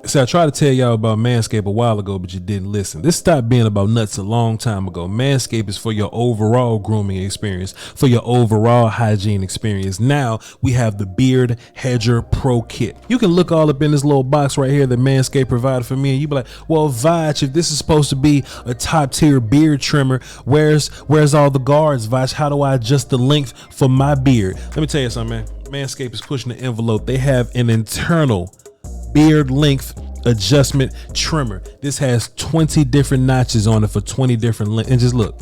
So I tried to tell y'all about Manscaped a while ago, but you didn't listen. This stopped being about nuts a long time ago. Manscaped is for your overall grooming experience, for your overall hygiene experience. Now we have the Beard Hedger Pro Kit. You can look all up in this little box right here that Manscaped provided for me, and you be like, well, Voch, if this is supposed to be a top tier beard trimmer, where's all the guards, Voch? How do I adjust the length for my beard? Let me tell you something, man. Manscaped is pushing the envelope. They have an internal beard length adjustment trimmer. This has 20 different notches on it for 20 different lengths. And just look,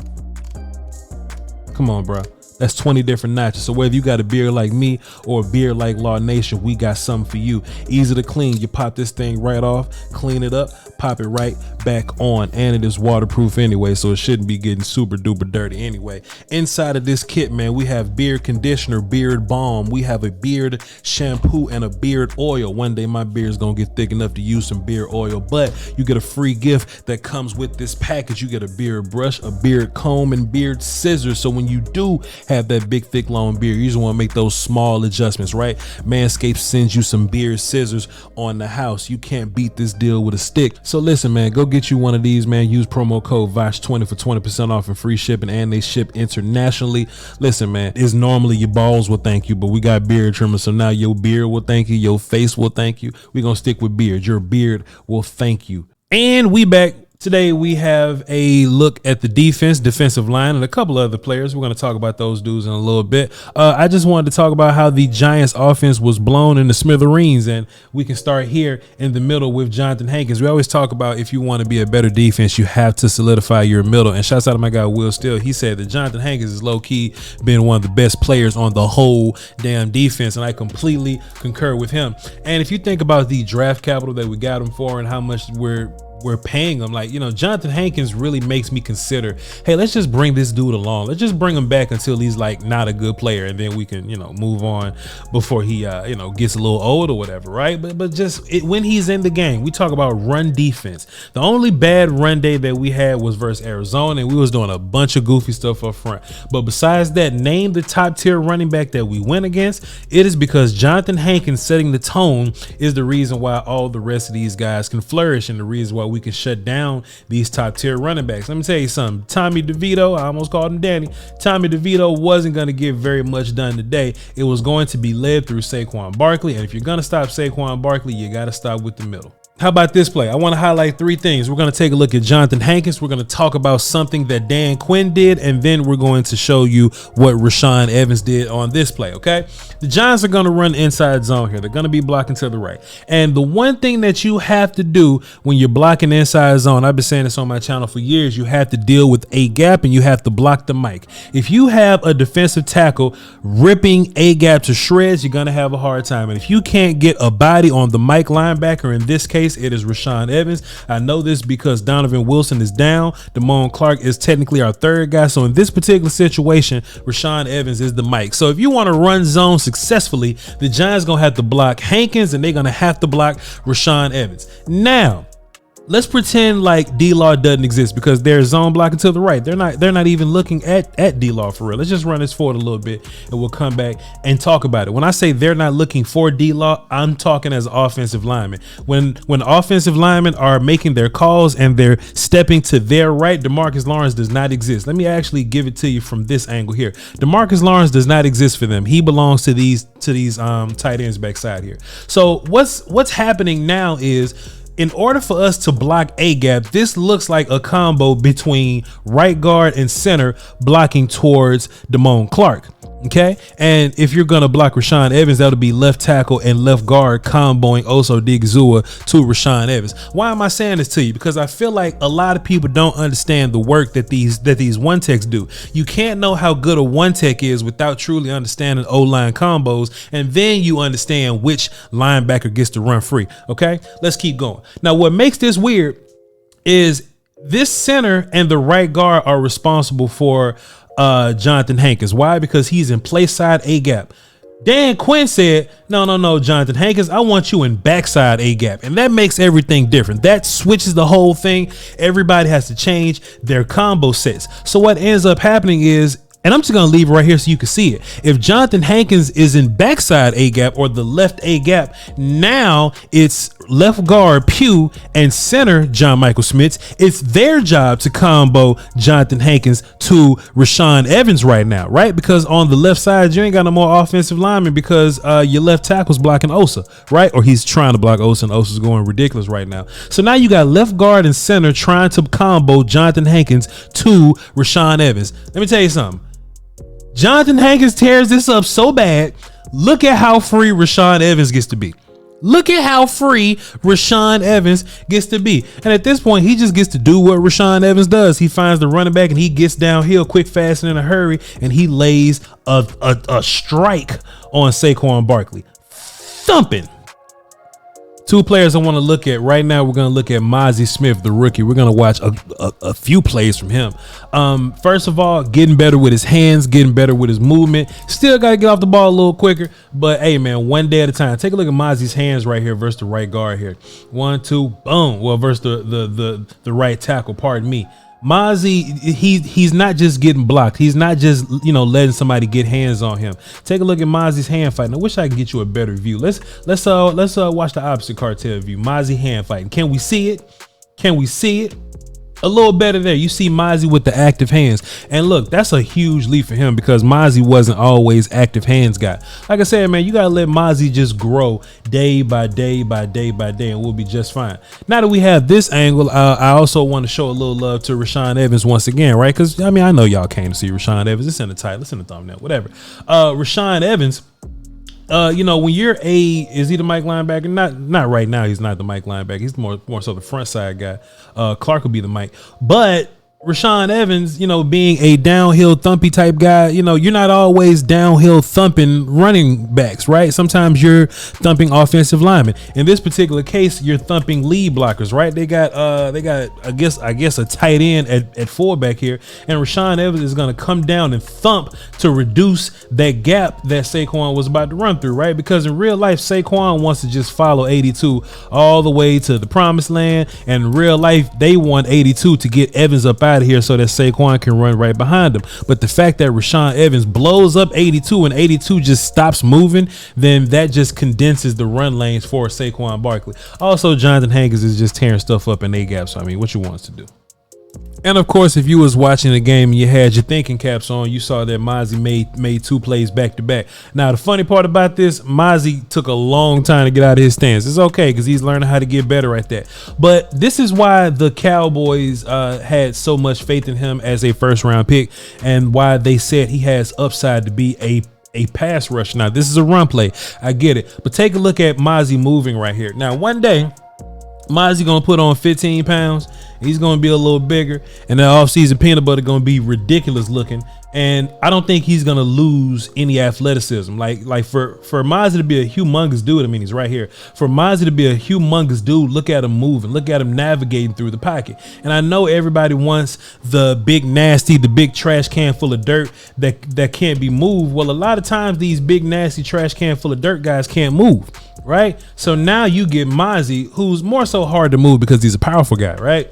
come on, bro. That's 20 different notches. So whether you got a beard like me or a beard like Law Nation, we got something for you. Easy to clean. You pop this thing right off, clean it up, pop it right back on. And it is waterproof anyway, so it shouldn't be getting super duper dirty anyway. Inside of this kit, man, we have beard conditioner, beard balm. We have a beard shampoo and a beard oil. One day my beard's gonna get thick enough to use some beard oil, but you get a free gift that comes with this package. You get a beard brush, a beard comb, and beard scissors. So when you do have that big, thick, long beard, you just want to make those small adjustments, right? Manscaped sends you some beard scissors on the house. You can't beat this deal with a stick. So listen, man, go get you one of these, man. Use promo code VOCH20 for 20% off and free shipping, and they ship internationally. Listen, man, it's normally your balls will thank you, but we got beard trimmers, so now your beard will thank you, your face will thank you. We're gonna stick with beard. Your beard will thank you. And we back. Today we have a look at the defensive line, and a couple other players. We're going to talk about those dudes in a little bit. I just wanted to talk about how the Giants offense was blown in the smithereens, and we can start here in the middle with Jonathan Hankins. We always talk about if you want to be a better defense, you have to solidify your middle. And shouts out to my guy Will Steele. He said that Jonathan Hankins is low-key been one of the best players on the whole damn defense, and I completely concur with him. And if you think about the draft capital that we got him for and how much we're paying him, like, you know, Jonathan Hankins really makes me consider, hey, let's just bring this dude along. Let's just bring him back until he's like not a good player, and then we can, you know, move on before he gets a little old or whatever, right? But when he's in the game, we talk about run defense. The only bad run day that we had was versus Arizona, and we was doing a bunch of goofy stuff up front. But besides that, name the top tier running back that we went against. It is because Jonathan Hankins setting the tone is the reason why all the rest of these guys can flourish, and the reason why we can shut down these top tier running backs. Let me tell you something. Tommy DeVito, I almost called him Danny. Tommy DeVito wasn't going to get very much done today. It was going to be led through Saquon Barkley, and if you're going to stop Saquon Barkley, you got to stop with the middle. How about this play? I want to highlight three things. We're going to take a look at Jonathan Hankins. We're going to talk about something that Dan Quinn did, and then we're going to show you what Rashaan Evans did on this play, okay? The Giants are going to run inside zone here. They're going to be blocking to the right. And the one thing that you have to do when you're blocking inside zone, I've been saying this on my channel for years, you have to deal with a gap and you have to block the mic. If you have a defensive tackle ripping a gap to shreds, you're going to have a hard time. And if you can't get a body on the mic linebacker, in this case, it is Rashaan Evans. I know this because Donovan Wilson is down. Damone Clark is technically our third guy. So in this particular situation, Rashaan Evans is the mic. So if you want to run zone successfully, the Giants going to have to block Hankins, and they're going to have to block Rashaan Evans. Now, let's pretend like D-Law doesn't exist, because they're zone blocking to the right. They're not even looking at D-Law for real. Let's just run this forward a little bit, and we'll come back and talk about it. When I say they're not looking for D-Law, I'm talking as offensive linemen. When offensive linemen are making their calls and they're stepping to their right, DeMarcus Lawrence does not exist. Let me actually give it to you from this angle here. DeMarcus Lawrence does not exist for them. He belongs to these tight ends backside here. So what's happening now is, in order for us to block a gap, this looks like a combo between right guard and center blocking towards Damone Clark. Okay, and if you're gonna block Rashaan Evans, that'll be left tackle and left guard comboing Oso Odigizua to Rashaan Evans. Why am I saying this to you? Because I feel like a lot of people don't understand the work that these one techs do. You can't know how good a one tech is without truly understanding O-line combos, and then you understand which linebacker gets to run free. Okay, let's keep going. Now, what makes this weird is this center and the right guard are responsible for Jonathan Hankins. Why? Because he's in play side A gap. Dan Quinn said, no, Jonathan Hankins, I want you in backside A gap. And that makes everything different. That switches the whole thing. Everybody has to change their combo sets. So what ends up happening is, And I'm just going to leave it right here so you can see it. If Jonathan Hankins is in backside A gap or the left A gap, now it's left guard Pugh and center John Michael Schmitz. It's their job to combo Jonathan Hankins to Rashaan Evans right now, right? Because on the left side, you ain't got no more offensive linemen because your left tackle's blocking Osa, right? Or he's trying to block Osa, and Osa's going ridiculous right now. So now you got left guard and center trying to combo Jonathan Hankins to Rashaan Evans. Let me tell you something. Jonathan Hankins tears this up so bad. Look at how free Rashaan Evans gets to be. Look at how free Rashaan Evans gets to be. And at this point, he just gets to do what Rashaan Evans does. He finds the running back and he gets downhill quick, fast, and in a hurry. And he lays a strike on Saquon Barkley. Thumping. Two players I want to look at right now. We're going to look at Mazi Smith, the rookie. We're going to watch a few plays from him. First of all, getting better with his hands, getting better with his movement. Still got to get off the ball a little quicker. But, hey, man, one day at a time. Take a look at Mazi's hands right here versus the right guard here. 1, 2, boom. Well, versus the right tackle, pardon me. Mazi, he's not just getting blocked. He's not just, letting somebody get hands on him. Take a look at Mazi's hand fighting. I wish I could get you a better view. Let's watch the opposite cartel view. Mazi hand fighting. Can we see it? Can we see it? A little better there. You see Mazi with the active hands. And look, that's a huge leap for him because Mazi wasn't always active hands guy. Like I said, man, you got to let Mazi just grow day by day by day by day, and we'll be just fine. Now that we have this angle, I also want to show a little love to Rashaan Evans once again, right? Because, I know y'all came to see Rashaan Evans. It's in the title. It's in the thumbnail, whatever. Rashaan Evans, when you're is he the Mike linebacker? Not right now. He's not the Mike linebacker. He's more so the front side guy. Clark will be the Mike. But Rashaan Evans, being a downhill thumpy type guy, you're not always downhill thumping running backs, right? Sometimes you're thumping offensive linemen. In this particular case, you're thumping lead blockers, right? They got I guess a tight end at fullback here, and Rashaan Evans is going to come down and thump to reduce that gap that Saquon was about to run through, right? Because in real life, Saquon wants to just follow 82 all the way to the promised land, and in real life, they want 82 to get Evans up out of here so that Saquon can run right behind him. But the fact that Rashaan Evans blows up 82 and 82 just stops moving, then that just condenses the run lanes for Saquon Barkley. Also, Jonathan Hankins is just tearing stuff up in A gap. So, what you want us to do? And of course, if you was watching the game and you had your thinking caps on, you saw that Mazi made 2 plays back to back. Now, the funny part about this, Mazi took a long time to get out of his stance. It's okay because he's learning how to get better at that. But this is why the Cowboys had so much faith in him as a first-round pick, and why they said he has upside to be a pass rush. Now, this is a run play. I get it. But take a look at Mazi moving right here. Now, one day, Mazi gonna put on 15 pounds. He's gonna be a little bigger, and the offseason peanut butter gonna be ridiculous looking. And I don't think he's gonna lose any athleticism. Like for Mazi to be a humongous dude, he's right here. For Mazi to be a humongous dude, look at him moving, look at him navigating through the pocket. And I know everybody wants the big nasty, the big trash can full of dirt that can't be moved. Well, a lot of times these big nasty trash can full of dirt guys can't move, right? So now you get Mazi, who's more so hard to move because he's a powerful guy, right?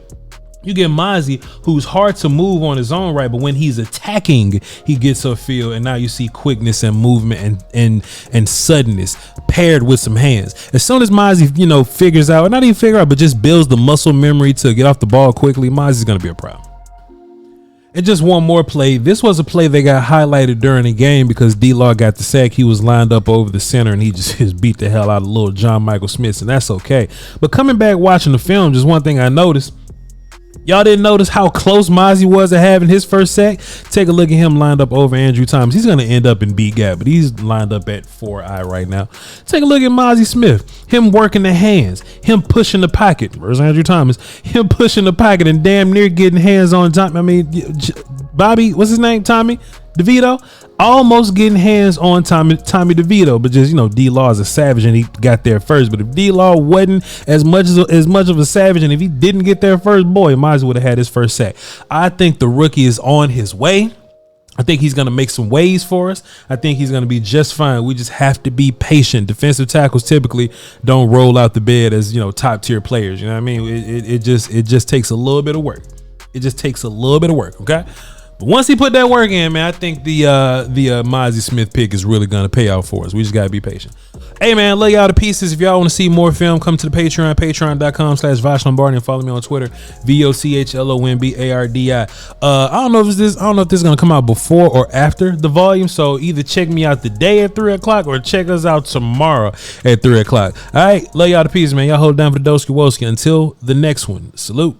You get Mazi, who's hard to move on his own right, but when he's attacking, he gets upfield, and now you see quickness and movement and suddenness paired with some hands. As soon as Mazi, figures out, or not even figure out, but just builds the muscle memory to get off the ball quickly, Mazi's gonna be a problem. And just one more play. This was a play that got highlighted during the game because D-Law got the sack. He was lined up over the center and he just beat the hell out of little John Michael Smith, and that's okay. But coming back watching the film, just one thing I noticed. Y'all didn't notice how close Mazi was to having his first sack? Take a look at him lined up over Andrew Thomas. He's going to end up in B gap, but he's lined up at 4I right now. Take a look at Mazi Smith. Him working the hands. Him pushing the pocket. Where's Andrew Thomas? Him pushing the pocket and damn near getting hands on Tommy. Bobby, what's his name? Tommy DeVito? Almost getting hands on Tommy DeVito, but just, D-Law is a savage and he got there first. But if D-Law wasn't as much of a savage, and if he didn't get there first, boy, Mazi would have had his first sack. I think the rookie is on his way. I think he's going to make some waves for us. I think he's going to be just fine. We just have to be patient. Defensive tackles typically don't roll out the bed as, top tier players. You know what I mean? It just takes a little bit of work. It just takes a little bit of work. Okay. But once he put that work in, man, I think the Mazi Smith pick is really gonna pay out for us. We just gotta be patient. Hey man, love y'all to pieces. If y'all want to see more film, come to the Patreon, patreon.com/Voch Lombardi, and follow me on Twitter, VOCHLOMBARDI. I don't know if this is gonna come out before or after the volume, so either check me out today at 3 o'clock or check us out tomorrow at 3 o'clock. All right, love y'all to pieces, man. Y'all hold it down for the Doski Woski. Until the next one, salute.